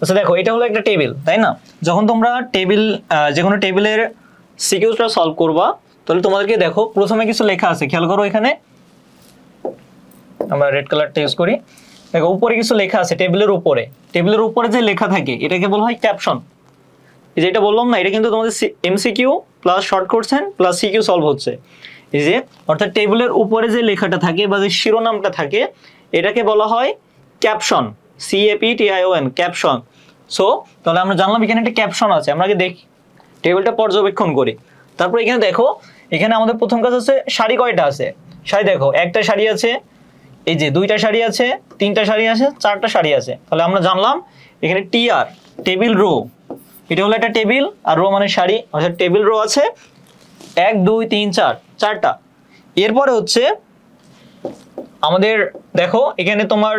আচ্ছা দেখো এটা হলো একটা টেবিল, তাই না? যখন তোমরা টেবিল যে কোনো টেবিলের সিকিউরিটিটা সলভ করবা, তাহলে তোমাদেরকে দেখো প্রথমে কিছু লেখা আছে, খেয়াল করো এখানে আমরা রেড কালারটা ইউজ করি। দেখো উপরে কিছু লেখা আছে টেবিলের উপরে যে লেখা থাকে এটাকে বলা হয় ক্যাপশন। এই যে এটা বললাম না, এটা কিন্তু তোমাদের MCQ plus short question plus CQ solve হচ্ছে। এই যে অর্থাৎ টেবিলের উপরে যে লেখাটা থাকে বা যে শিরোনামটা থাকে এটাকে বলা হয় ক্যাপশন, CAPTION, ক্যাপশন। সো তাহলে আমরা জানলাম এখানে একটা ক্যাপশন আছে, আমরা আগে দেখি টেবিলটা পর্যবেক্ষণ করি। তারপর এখানে দেখো, এখানে আমাদের প্রথম কাজ হচ্ছে সারি কয়টা আছে। সারি দেখো একটা সারি আছে, এই যে দুইটা সারি আছে, তিনটা সারি আছে, চারটা সারি আছে। তাহলে আমরা জানলাম এখানে TR টেবিল রো, এটা হলো একটা টেবিল, আর রো মানে সারি, অর্থাৎ টেবিল রো আছে 1 2 3 4, চারটা। এরপরে হচ্ছে আমাদের দেখো এখানে তোমার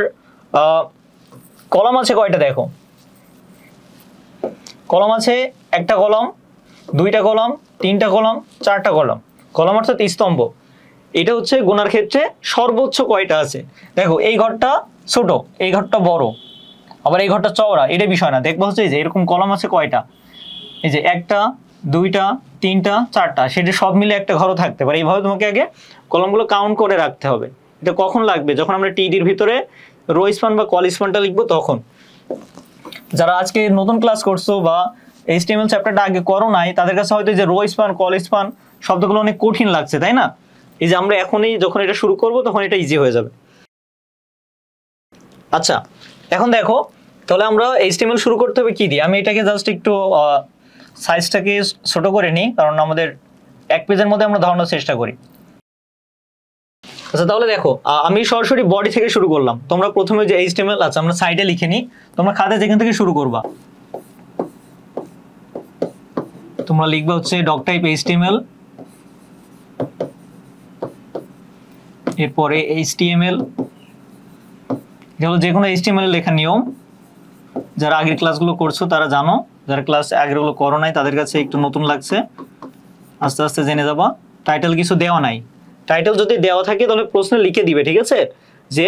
কলাম আছে কয়টা, দেখো কলাম আছে একটা কলাম, দুইটা কলাম, তিনটা কলাম, চারটা কলাম। কলাম অর্থাৎ স্তম্ভ। এটা হচ্ছে গোনার ক্ষেত্রে সর্বোচ্চ কয়টা আছে। দেখো এই ঘরটা ছোট, এই ঘরটা বড়, আবার এই ঘরটা চওড়া, এটা বিষয় না, দেখবো হচ্ছে যে এরকম কলাম আছে কয়টা, এই যে একটা, দুইটা, তিনটা, চারটা, সেটা সব মিলে একটা ঘরও থাকতে পারে। এইভাবে তোমাকে আগে কলামগুলো কাউন্ট করে রাখতে হবে। এটা কখন লাগবে, যখন আমরা টিডির ভিতরে রো স্পান বা কল স্পানটা লিখবো তখন। যারা আজকে নতুন ক্লাস করছো বা HTML চ্যাপ্টারটা আগে করো নাই, তাদের কাছে হয়তো যে রো স্পান কল স্পান শব্দগুলো অনেক কঠিন লাগছে, তাই না? এই যে আমরা এখনই যখন এটা শুরু করব তখন এটা ইজি হয়ে যাবে। আচ্ছা এখন দেখো, তাহলে আমরা HTML শুরু করতে হবে কি দিয়ে। আমি এটাকে জাস্ট একটু সাইজটাকে ছোট করে নিই, কারণ আমাদের এক পেজের মধ্যে আমরা ধরানোর চেষ্টা করি। আচ্ছা তাহলে দেখো আমি সরাসরি বডি থেকে শুরু করলাম। তোমরা প্রথমে যে HTML আছে আমরা সাইডে লিখে নিই, তোমরা খাতে যেখান থেকে শুরু করবা তোমরা লিখবে হচ্ছে ডক টাইপ HTML, এরপরে HTML। এটা হলো যে কোনো HTML এর লেখার নিয়ম, যারা আগের ক্লাসগুলো করছো তারা জানো, যারা ক্লাস আগেরগুলো করো নাই তাদের কাছে একটু নতুন লাগছে, আস্তে আস্তে জেনে যাবা। টাইটেল কিছু দেওয়া নাই, টাইটেল যদি দেওয়া থাকে তাহলে প্রশ্নে লিখে দিবে, ঠিক আছে, যে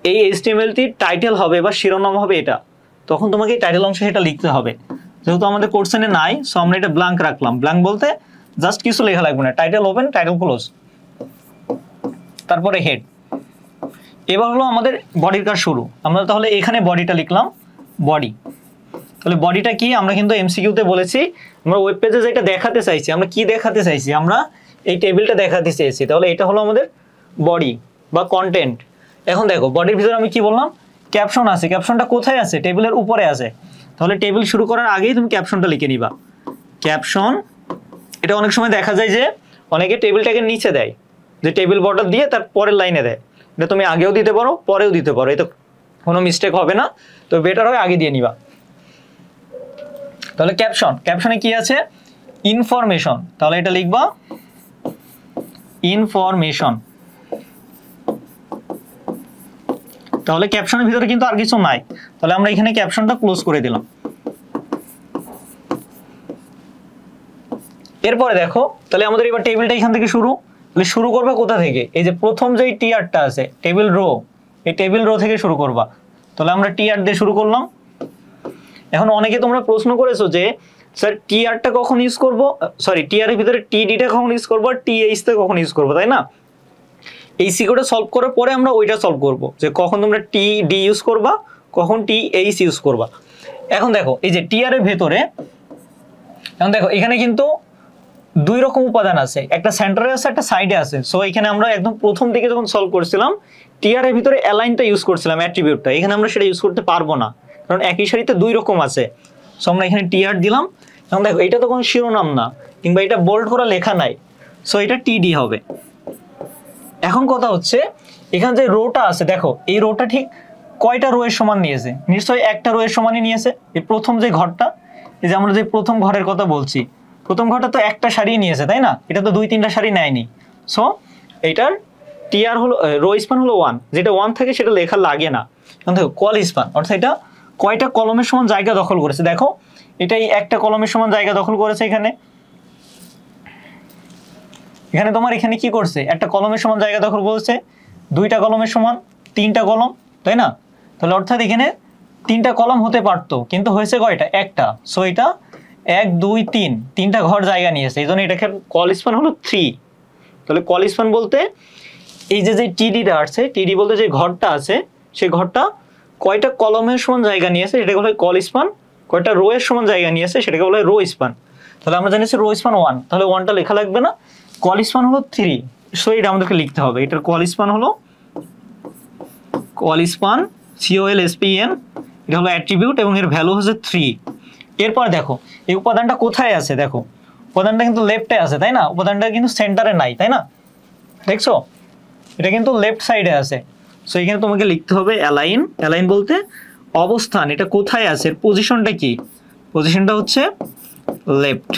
এই HTML-টি টাইটেল হবে বা শিরোনাম হবে এটা, তখন তোমাকে এই টাইটেল অংশে সেটা লিখতে হবে। যেহেতু আমাদের কোশ্চেনে নাই, সো আমরা এটা ব্ল্যাঙ্ক রাখলাম। ব্ল্যাঙ্ক বলতে জাস্ট কিছু লেখা লাগবে না, টাইটেল ওপেন, টাইটেল ক্লোজ, তারপরে হেড। এবার হলো আমাদের বডির কাজ শুরু। আমরা তাহলে এখানে বডিটা লিখলাম, বডি। তাহলে বডিটা কি, আমরা কিন্তু এমসিকিউতে বলেছি আমরা ওয়েব পেজে যেটা দেখাতে চাইছি, আমরা কি দেখাতে চাইছি, আমরা এই টেবিলটা দেখাতে চাইছি। তাহলে এটা হলো আমাদের বডি বা কন্টেন্ট। এখন দেখো বডির ভিতরে আমি কি বললাম, ক্যাপশন আছে। ক্যাপশনটা কোথায় আছে, টেবিলের উপরে আছে। তাহলে টেবিল শুরু করার আগেই তুমি ক্যাপশনটা লিখে নিবা, ক্যাপশন। এটা অনেক সময় দেখা যায় যে অনেকে টেবিলটাকে নিচে দেয়, যে টেবিল বর্ডার দিয়ে তার পরের লাইনে দেয়। এটা তুমি আগেও দিতে পারো, পরেও দিতে পারো, এতে কোনো মিস্টেক হবে না, তো বেটার হয় আগে দিয়ে নিবা। তাহলে ক্যাপশন, ক্যাপশনে কি আছে, ইনফরমেশন। তাহলে এটা লিখবা ইনফরমেশন। তাহলে ক্যাপশনের ভিতরে কিন্তু আর কিছু নাই, তাহলে আমরা এখানে ক্যাপশনটা ক্লোজ করে দিলাম। এরপরে দেখো, তাহলে আমাদের এবার টেবিলটা এখান থেকে শুরু। তাহলে শুরু করবে কোথা থেকে, এই যে প্রথম যেই টিআরটা আছে টেবিল রো, এই টেবিল রো থেকে শুরু করবা। তাহলে আমরা টিআর দিয়ে শুরু করলাম। এখন অনেকে তোমরা প্রশ্ন করেছো যে স্যার টিআরটা কখন ইউজ করব, সরি টিআর এর ভিতরে টিডিটা কখন ইউজ করব আর টিএইচটা কখন ইউজ করব, তাই না? এই সিকিউরিটি সলভ করার পরে আমরা ওইটা সলভ করব যে কখন তোমরা টিডি ইউজ করবা, কখন টিএইচ ইউজ করবা। এখন দেখো এই যে টিআর এর ভেতরে, এখন দেখো এখানে কিন্তু দুই রকম উপাদান আছে, একটা সেন্টারে আছে, একটা সাইডে আছে। সো এখানে আমরা একদম প্রথম দিকে যখন সলভ করছিলাম টিআর এর ভিতরে অ্যালাইনটা ইউজ করছিলাম, অ্যাট্রিবিউটটা। এখানে আমরা সেটা ইউজ করতে পারবো না, কারণ একই সারিতে দুই রকম আছে। সো আমরা এখানে টিআর দিলাম। এখন দেখো এটা তো কোনো শিরোনাম না, কিংবা এটা বোল্ড করা লেখা নাই, সো এটা টিডি হবে। এখন কথা হচ্ছে এখানে যে রোটা আছে, দেখো এই রোটা ঠিক কয়টা রো এর সমান নিয়েছে, নিশ্চয়ই একটা রো এর সমানই নিয়েছে। এই প্রথম যে ঘরটা, এই যে আমরা যে প্রথম ঘরের কথা বলছি, প্রথম ঘরটা তো একটা সারি নিয়েছে, তাই না? এটা তো দুই তিনটা সারি নেয়নি। সো এইটার টিআর হলো রো স্পান হলো 1, যেটা 1 থাকে সেটা লেখা লাগে না। এখন দেখো কল স্পান, অর্থাৎ এটা কয়টা কলমের সমান জায়গা দখল করেছে। দেখো এটাই একটা কলমের সমান জায়গা দখল করেছে। এখানে এখানে তোমার এখানে কি করছে, একটা কলমের সমান জায়গা দখল করেছে, দুইটা কলমের সমান, তিনটা কলম, তাই না? তাহলে অর্থাৎ এখানে তিনটা কলাম হতে পারতো, কিন্তু হয়েছে কয়টা? একটা। সো এটা 1 2 3 তিনটা ঘর জায়গা নিয়েছে, এই জন্য এটাকে কল স্প্যান হলো 3। তাহলে কল স্প্যান বলতে এই যে যে টিডিটা আছে, টিডি বলতে যে ঘরটা আছে সেই ঘরটা কয়টা কলমের সমান জায়গা নিয়েছে সেটাকে বলা হয় কল স্প্যান, কয়টা রো এর সমান জায়গা নিয়েছে সেটাকে বলা হয় রো স্প্যান। তাহলে আমরা জানিছি রো স্প্যান 1, তাহলে 1টা লেখা লাগবে না, কল স্প্যান হলো 3। সো এটা আমাদেরকে লিখতে হবে, এটার কল স্প্যান হলো কল স্প্যান COLSPAN, এটা হলো অ্যাট্রিবিউট এবং এর ভ্যালু হচ্ছে 3। এরপর দেখো এই উপাদানটা কোথায় আছে, দেখো উপাদানটা কিন্তু লেফটে আছে তাই না, উপাদানটা কিন্তু সেন্টারে নাই তাই না, দেখছো এটা কিন্তু লেফট সাইডে আছে। সো এখানে তোমাকে লিখতে হবে অ্যালাইন, অ্যালাইন বলতে অবস্থান, এটা কোথায় আছে, এর পজিশনটা কি, পজিশনটা হচ্ছে লেফট।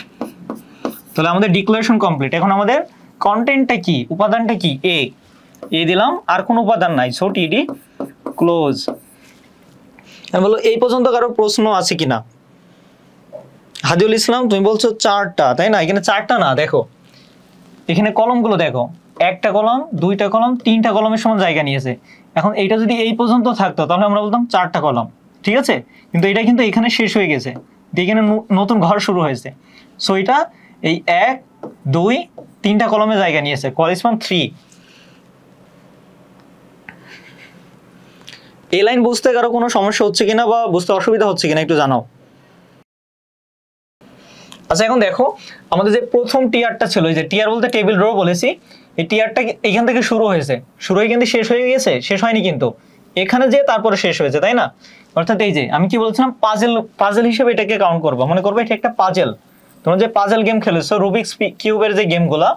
তাহলে আমাদের ডিক্লারেশন কমপ্লিট। এখন আমাদের কন্টেন্টটা কি, উপাদানটা কি, এ দিলাম, আর কোনো উপাদান নাই, সো টিডি ক্লোজ। বলো এই পর্যন্ত কারো প্রশ্ন আছে কিনা? হাদিউল ইসলাম তুমি বলছো 4টা তাই না, এখানে 4টা না, দেখো এখানে কলমগুলো দেখো, একটা কলম, দুইটা কলম, তিনটা কলমের সমান জায়গা নিয়েছে। এখন এইটা যদি এই পর্যন্ত থাকতো তাহলে আমরা বলতাম 4টা কলম, ঠিক আছে, কিন্তু এটা কিন্তু এখানে শেষ হয়ে গেছে, এখানে নতুন ঘর শুরু হয়েছে। সো এটা এই 1 2 3টা কলমে জায়গা নিয়েছে, কল স্প্যান 3। এই লাইন বুঝতে কারো কোনো সমস্যা হচ্ছে কিনা বা বুঝতে অসুবিধা হচ্ছে কিনা একটু জানাও। আচ্ছা এখন দেখো আমাদের যে প্রথম টিয়ারটা ছিল, এই যে টিয়ার বলতে টেবিল রো বলেছি, এই টিয়ারটা এখান থেকে শুরু হয়েছে, শুরু হয়ে কিন্তু শেষ হয়ে গেছে, শেষ হয়নি কিন্তু এখানে যে তারপরে শেষ হয়েছে তাই না। অর্থাৎ এই যে আমি কি বলছিলাম, পাজেল হিসেবে এটাকে কাউন্ট করবো, মনে করবো এটা একটা পাজেল। তোমরা যে পাজেল গেম খেলেছো, রুবিক্স কিউবের যে গেমগুলা,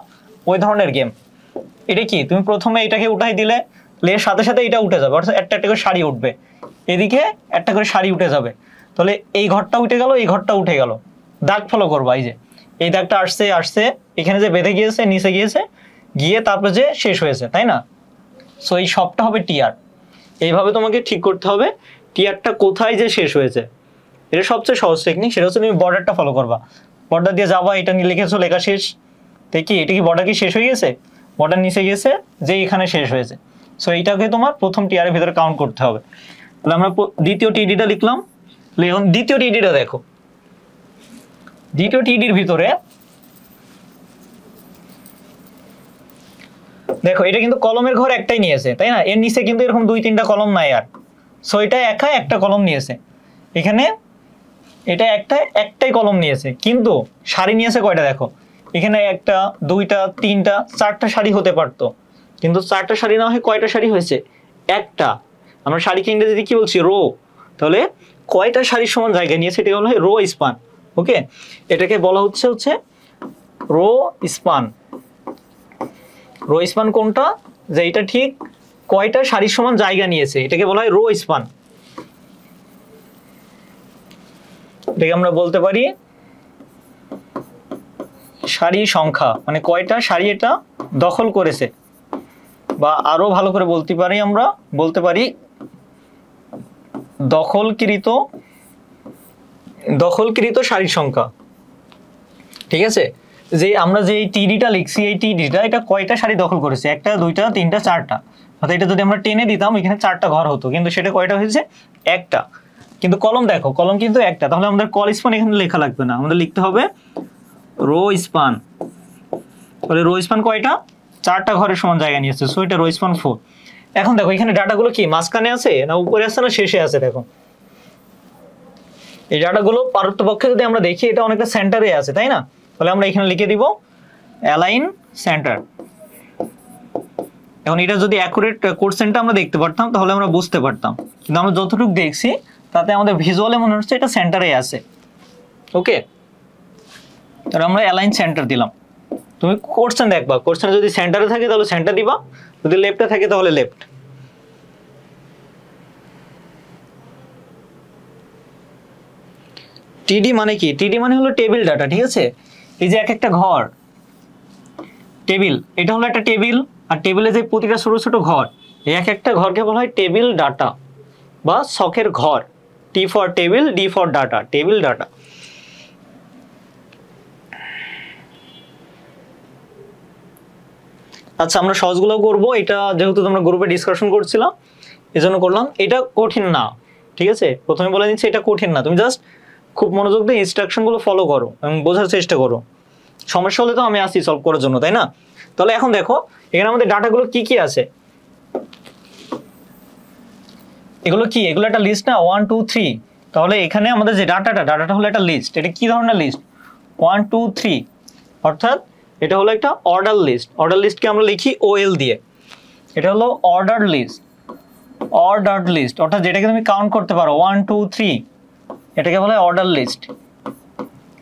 ওই ধরনের গেম। এটা কি তুমি প্রথমে এটাকে উঠাই দিলে, এর সাথে সাথে এটা উঠে যাবে, অর্থাৎ একটা একটা করে সারি উঠবে, এদিকে একটা করে সারি উঠে যাবে। তাহলে এই ঘরটা উঠে গেল, এই ঘরটা উঠে গেল, দাগ ফলো করবা, এই যে এই দাগটা আসছে আসছে এখানে যে বেঁধে গিয়েছে, নিচে গিয়েছে, গিয়ে তারপরে যে শেষ হয়েছে তাই না। সো এই সবটা হবে টিয়ার। এইভাবে তোমাকে ঠিক করতে হবে টিয়ারটা কোথায় যে শেষ হয়েছে। এটা সবচেয়ে সহজ টেকনিক, সেটা হচ্ছে তুমি বর্ডারটা ফলো করবা, বর্ডার দিয়ে যাবা, এটা নিয়ে লিখেছো, লেখা শেষ, দেখি এটা কি বর্ডার কি শেষ হয়ে গেছে, বর্ডার নিচে গিয়েছে যে এখানে শেষ হয়েছে। সো এইটাকে তোমার প্রথম টিয়ারের ভিতরে কাউন্ট করতে হবে। তাহলে আমরা দ্বিতীয় টিডিটা লিখলাম। এখন দ্বিতীয় টিডিটা দেখো, দ্বিতীয় টিডির ভিতরে দেখো এটা কিন্তু কলমের ঘর একটাই নিয়েছে তাই না, এর নিচে কিন্তু এরকম 2 3টা কলম নাই আর। সো এটা একা একটা কলম নিয়েছে, এখানে এটা একটাই কলম নিয়েছে, কিন্তু সারি নিয়েছে কয়টা দেখো, এখানে 1টা 2টা 3টা 4টা সারি হতে পারতো, কিন্তু 4টা সারি না হয় কয়টা সারি হয়েছে, একটা। আমরা সারিকে ইংরেজিতে কি বলছি, রো। তাহলে কয়টা সারির সমান জায়গা নিয়েছে, এটা হলো রো স্পান। ওকে, এটাকে বলা হচ্ছে রো স্পান। রো স্পান কোনটা, যে এটা ঠিক কয়টা সারির সমান জায়গা নিয়েছে, এটাকে বলা হয় রো স্পান। এটাকে আমরা বলতে পারি সারি সংখ্যা, মানে কয়টা সারি এটা দখল করেছে, বা আরো ভালো করে বলতে পারি, আমরা বলতে পারি দখলকৃত সারির সংখ্যা। ঠিক আছে, যে আমরা যে টিডিটা লিখছি, এই টিডিটা এটা কয়টা সারি দখল করেছে, 1টা 2টা 3টা 4টা, অর্থাৎ এটা যদি আমরা টেনে দিতাম এখানে 4টা ঘর হতো, কিন্তু সেটা কয়টা হয়েছে, একটা। কিন্তু কলম দেখো, কলম কিন্তু একটা, তাহলে আমাদের কল স্পান এখানে লেখা লাগবে না, আমাদের লিখতে হবে রো স্পান। তাহলে রো স্পান কয়টা, 4টা ঘরের সমান জায়গা নিয়েছে, সো এটা রো স্পান 4। এখন দেখো এখানে ডাটাগুলো কি মাঝখানে আছে না উপরে আছে না শেষে আছে, দেখো এই ডাটাগুলো পারতপক্ষে যদি আমরা দেখি এটা অনেকটা সেন্টারে আছে তাই না। তাহলে আমরা এখানে লিখে দিব অ্যালাইন সেন্টার। এখন এটা যদি অ্যাকুরেট কোশ্চেনটা আমরা দেখতে পারতাম তাহলে আমরা বুঝতে পারতাম, কিন্তু আমরা যতটুকু দেখছি তাতে আমাদের ভিজুয়ালে মনে হচ্ছে এটা সেন্টারে আছে। ওকে, তাহলে আমরা অ্যালাইন সেন্টার দিলাম। তুমি কোশ্চেন দেখবা, কোশ্চেন যদি সেন্টারে থাকে তাহলে সেন্টার দিবা, যদি লেফটে থাকে তাহলে লেফট। টিডি মানে কি, টিডি মানে হলো টেবিল ডাটা। ঠিক আছে, এই যে এক একটা ঘর টেবিল, এটা হলো একটা টেবিল, আর টেবিলে যে প্রতিটা ছোট ছোট ঘর, এই এক একটা ঘরকে বলা হয় টেবিল ডাটা বা শখের ঘর। T for table, D for data, table data. আচ্ছা আমরা সহজগুলো করবো, এটা যেহেতু তোমরা গ্রুপে ডিসকাশন করছিলাম এজন্য করলাম, এটা কঠিন না। ঠিক আছে, প্রথমে বলে দিচ্ছি এটা কঠিন না, তুমি জাস্ট খুব মনোযোগ দিয়ে ইনস্ট্রাকশনগুলো ফলো করো এবং বোঝার চেষ্টা করো। সমস্যা হলে তো আমি আসি সলভ করার জন্য, তাই না? তাহলে এখন দেখো এখানে আমাদের ডাটাগুলো কি কি আছে, এগুলো কি, এগুলো একটা লিস্ট না, 1 2 3। তাহলে এখানে আমাদের যে ডাটাটা হলো একটা লিস্ট। এটা কি ধরনের লিস্ট? 1 2 3, অর্থাৎ এটা হলো একটা অর্ডার লিস্ট। অর্ডার লিস্টকে আমরা লিখি OL দিয়ে। এটা হলো অর্ডার লিস্ট, অর্থাৎ যেটাকে তুমি কাউন্ট করতে পারো 1 2 3, এটাকে বলা হয় অর্ডার লিস্ট,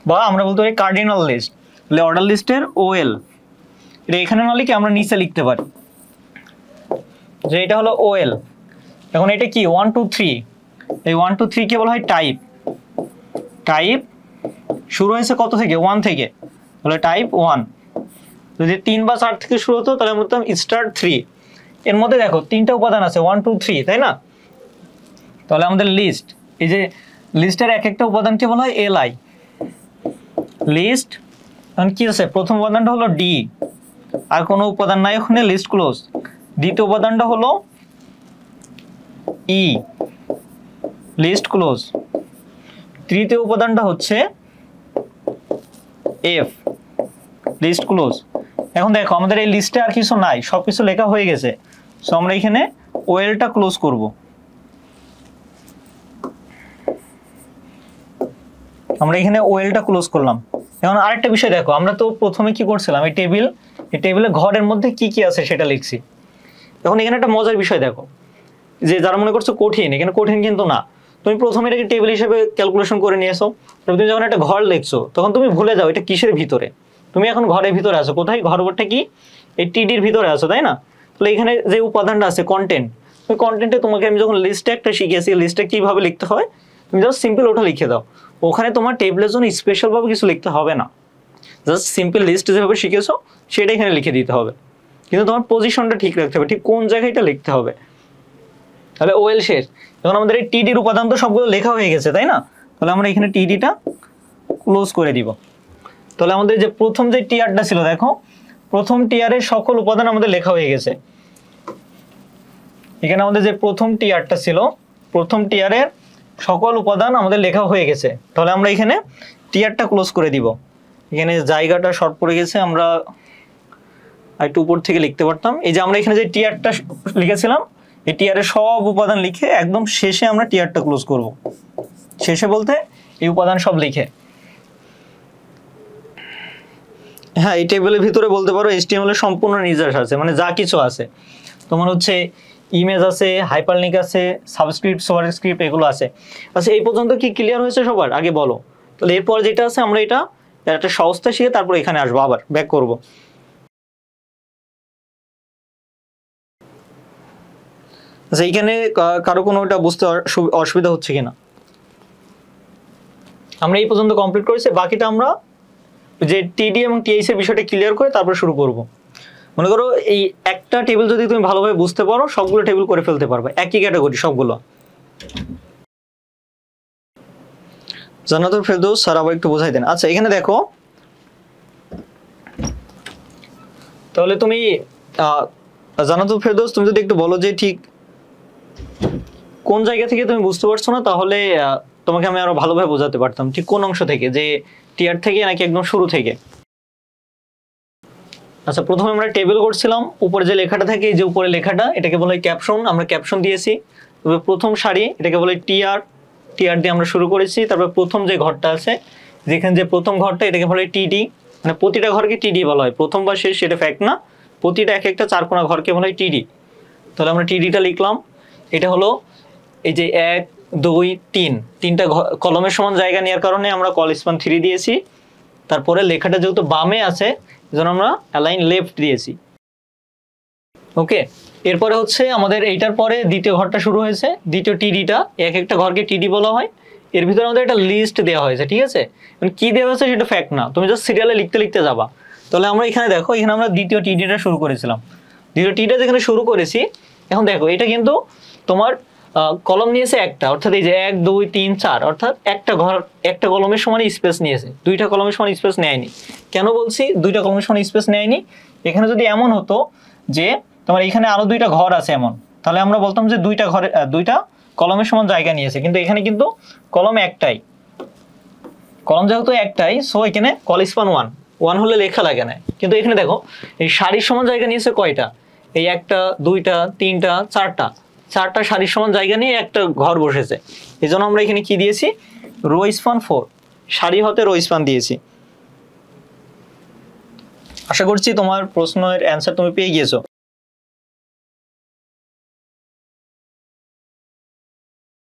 বা আমরা বলতে পারি কার্ডিনাল লিস্ট। তাহলে অর্ডার লিস্টের OL এটা এখানে না লিখে আমরা নিচে লিখতে পারি যে এটা হলো OL। এখন এটা কি 1 2 3, এই 1 2 3 কে বলা হয় টাইপ শুরু হয়েছে কত থেকে? 1 থেকে, তাহলে টাইপ 1। যদি 3 বা 4 থেকে শুরু হতো তাহলে বলতাম স্টার্ট 3। এর মধ্যে দেখো তিনটা উপাদান আছে 1 2 3, তাই না? তাহলে আমাদের লিস্ট, এই যে লিস্টের এক একটা উপাদানকে বলা হয় LI লিস্ট। এখন কি আছে? প্রথম উপাদানটা হলো D, আর কোনো উপাদান নাই ওখানে, লিস্ট ক্লোজ। দ্বিতীয় উপাদানটা হলো E লিস্ট ক্লোজ। তৃতীয় উপাদানটা হচ্ছে F লিস্ট ক্লোজ। এখন দেখো আমাদের এই লিস্টে আর কিছু নাই, সব কিছু লেখা হয়ে গেছে। সো আমরা এখানে OL-টা ক্লোজ করব। আমরা এখানে OL-টা ক্লোজ করলাম। এখন আরেকটা বিষয় দেখো, আমরা তো প্রথমে কি করছিলাম, এই টেবিলে ঘরের মধ্যে কি কি আছে সেটা লিখছি। এখন এখানে একটা মজার বিষয় দেখো, যে যারা মনে করছো কঠিন, এখানে কঠিন কিন্তু না। তুমি প্রথমে এটাকে টেবিল হিসেবে ক্যালকুলেশন করে নিয়ে এসো, তুমি যখন একটা ঘর লিখছো তখন তুমি ভুলে যাও এটা কিসের ভিতরে। তুমি এখন ঘরের ভিতরে আছো, কোথায়? ঘরটা কি এই TD-র ভিতরে আছো, তাই না? তাহলে এখানে যে উপাদানটা আছে কন্টেন্ট, ওই কন্টেন্টে তোমাকে আমি যখন লিস্টে একটা শিখিয়েছি, লিস্টে কিভাবে লিখতে হয়, তুমি জাস্ট সিম্পল ওটা লিখে দাও। ওখানে তোমার টেবিলের জন্য স্পেশালভাবে কিছু লিখতে হবে না, জাস্ট সিম্পল লিস্ট যেভাবে শিখেছো সেটা এখানে লিখে দিতে হবে। কিন্তু তোমার পজিশনটা ঠিক রাখতে হবে, ঠিক কোন জায়গায়টা লিখতে হবে। তাহলে OL শেষ। এখন আমাদের এই TD-র উপাদান তো সবগুলো লেখা হয়ে গেছে, তাই না? তাহলে আমরা এখানে TD-টা ক্লোজ করে দিব। তাহলে আমাদের যে প্রথম যে টিয়ারটা ছিল, দেখো প্রথম টিয়ারের সকল উপাদান আমাদের লেখা হয়ে গেছে। এখানে আমাদের যে প্রথম টিয়ারটা ছিল, প্রথম টিয়ারের সকল উপাদান আমাদের লেখা হয়ে গেছে। তাহলে আমরা এখানে টিয়ারটা ক্লোজ করে দিব। এখানে জায়গাটা শর্ট পড়ে গেছে, আমরা একটু উপর থেকে লিখতে পারতাম। এই যে আমরা এখানে যে টিয়ারটা লিখেছিলাম, এই টিয়ারের সব উপাদান লিখে একদম শেষে আমরা টিয়ারটা ক্লোজ করব। শেষে বলতে এই উপাদান সব লিখে। হ্যাঁ, এই টেবিলের ভিতরে বলতে পারো HTML এর সম্পূর্ণ নির্দেশ আছে, মানে যা কিছু আছে তোমার হচ্ছে ইমেজ আছে, হাইপারলিংক আছে, সাবস্ক্রিপ্ট, সুপারস্ক্রিপ্ট এগুলো আছে। আচ্ছা, এই পর্যন্ত কি ক্লিয়ার হয়েছে সবার? আগে বলো। তাহলে এরপর যেটা আছে আমরা এটা একটা সহজটা শিখে তারপর এখানে আসবো, আবার ব্যাক করব। আচ্ছা, এইখানে কারো কোনোটা বুঝতে অসুবিধা হচ্ছে কিনা? আমরা এই পর্যন্ত কমপ্লিট করেছি, বাকিটা আমরা যে TD এবং TH এর বিষয়টা ক্লিয়ার করে তারপর শুরু করব। মনে করো এই একটা টেবিল যদি তুমি ভালোভাবে বুঝতে পারো, সবগুলো টেবিল করে ফেলতে পারবে, একই ক্যাটাগরি সবগুলো। জান্নাতুল ফেরদৌস স্যার আবার একটু বোঝাই দেন। আচ্ছা, এখানে দেখো, তাহলে তুমি জান্নাতুল ফেরদৌস তুমি যদি একটু বলো যে ঠিক কোন জায়গা থেকে তুমি বুঝতে পারছো না, তাহলে তোমাকে আমি আরো ভালোভাবে বোঝাতে পারতাম। ঠিক কোন অংশ থেকে, যে টিয়ার থেকে নাকি একদম শুরু থেকে? আচ্ছা, প্রথমে আমরা টেবিল করছিলাম, উপরে যে লেখাটা থাকে, এই যে উপরে লেখাটা, এটাকে বলা হয় ক্যাপশন, আমরা ক্যাপশন দিয়েছি। তবে প্রথম সারি এটাকে বলে টিয়ার দিয়ে আমরা শুরু করেছি। তারপর প্রথম যে ঘরটা আছে, যেখানে যে প্রথম ঘরটা, এটাকে বলে TD, মানে প্রতিটা ঘরকে TD বলা হয়। প্রথম বা শেষ সেটা ফ্যাক্ট না, প্রতিটা এক একটা চারকোনা ঘরকে বলা হয় TD। তাহলে আমরা TD-টা লিখলাম। এটা হলো এই যে 1 2 3, তিনটা কলমের সমান জায়গা নেওয়ার কারণে আমরা কল স্প্যান 3 দিয়েছি। তারপরে লেখাটা যেহেতু বামে আছে, এজন্য আমরা অ্যালাইন লেফট দিয়েছি। ওকে, এরপরে হচ্ছে আমাদের এইটার পরে দ্বিতীয় ঘরটা শুরু হয়েছে, দ্বিতীয় TD-টা, এক একটা ঘরকে TD বলা হয়। এর ভিতরে আমাদের একটা লিস্ট দেওয়া হয়েছে, ঠিক আছে? মানে কি দেওয়া হয়েছে সেটা ফ্যাক্ট না, তুমি জাস্ট সিরিয়ালে লিখতে যাবা। তাহলে আমরা এখানে দেখো, এখানে আমরা দ্বিতীয় TD-টা শুরু করেছিলাম। দ্বিতীয় TD-টা যেখানে শুরু করেছি, এখন দেখো এটা কিন্তু তোমার কলম নিয়েছে একটা, অর্থাৎ এই যে 1 2 3 4, অর্থাৎ একটা ঘর একটা কলমের সমান স্পেস নিয়েছে, দুইটা কলমের সমান স্পেস নেয়নি। কেন বলছি দুইটা কলমের সমান স্পেস নেয়নি? এখানে যদি এমন হতো যে তোমার এখানে আরো দুইটা ঘর আছে এমন, তাহলে আমরা বলতাম যে দুইটা কলমের সমান জায়গা নিয়েছে, কিন্তু এখানে কিন্তু কলম একটাই, কলম যেহেতু একটাই, সো এখানে কল স্পান 1 হলে লেখা লাগে না। কিন্তু এখানে দেখো এই সারির সমান জায়গা নিয়েছে কয়টা, এই একটা, দুইটা, তিনটা, চারটা সারির সমান জায়গা নিয়ে একটা ঘর বসেছে। এই জন্য আমরা এখানে কি দিয়েছি, রো স্পান 4, সারি হতে রো স্পান দিয়েছি। আশা করছি তোমার প্রশ্নের অ্যান্সার তুমি পেয়ে গিয়েছো।